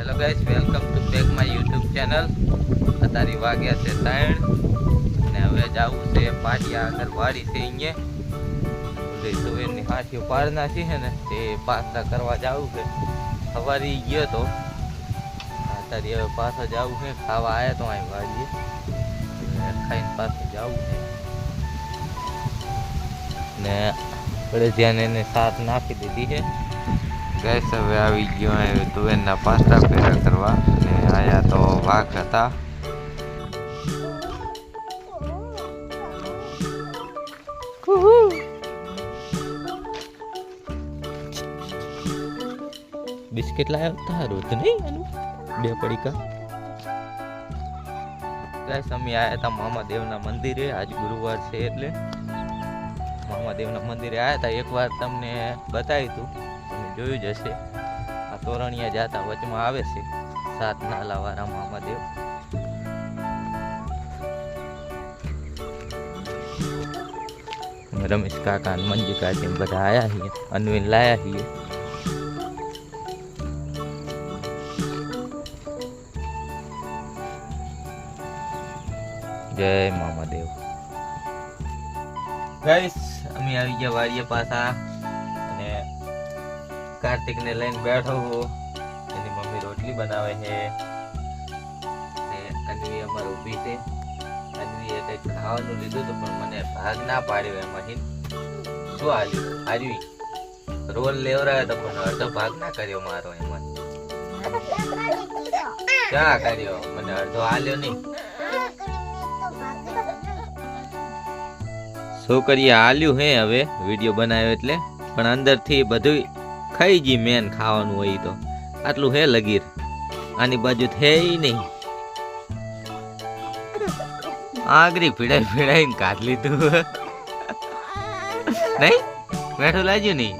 Hello guys, welcome to back my YouTube channel. અત્યારે વાગ્યા છે 3 અને હવે જવું છે પાટિયા આગળ વાડી છે અહીંયા સવેરની હાથીઓ પાડના છે ને તે પાછા કરવા જવું છે. સવારે ગયો તો અત્યારે હવે પાછા જવું છે. ખાવા આવ્યા તો અહીં વાડીએ ખાઈને પાછું જવું છે ને આપણે ધ્યાન એને સાથ નાખી દીધી છે. ગેસ હવે આવી ગયો તુવેરના પાસ્તા પેરા કરવા અને આયા તો વાઘ હતા. બિસ્કિટ લાવ્યો તારું તો નહીં આનું 2 પડીકા. ગેસ અમે આયા હતા મામાદેવના મંદિરે. આજ ગુરુવાર છે એટલે મામાદેવના મંદિરે આવ્યા હતા. એકવાર તમને બતાવ્યું હતું, તમે જોયું જ હશે. આ તોરણિયા જાતા વચમાં આવે છે 7 નાલાવાળા મામાદેવ. રમેશ કાકા મંજુ કાકી બધા આવ્યા છીએ, અનવિન લાયા છીએ. જય મામાદેવ. ગાઈસ અમે આવી ગયા વાડીએ પાછા અને કાર્તિકને લઈને બેઠો હું. એની મમ્મી રોટલી બનાવે છે ને અન્વી અમાર ઊભી છે. અન્વીએ કંઈક ખાવાનું લીધું તો પણ મને ભાગ ના પાડ્યો એમાંથી. શું હાર્યું રોલ લેવરાયો તો પણ અડધો ભાગ ના કર્યો મારો એમાં. ક્યાં કર્યો? મને અડધો હાલ્યો નહીં. છોકરીએ હાલ્યું હે હવે વિડીયો બનાવ્યો એટલે, પણ અંદરથી બધું ખાઈ ગઈ. મેન ખાવાનું હોય તો આટલું હે લગીર. આની બાજુ હે નહીં. આગરી ભીડાઈ ભીડાઈને કાઢ લીધું નહીં. મેઠું લાગ્યું નહીં.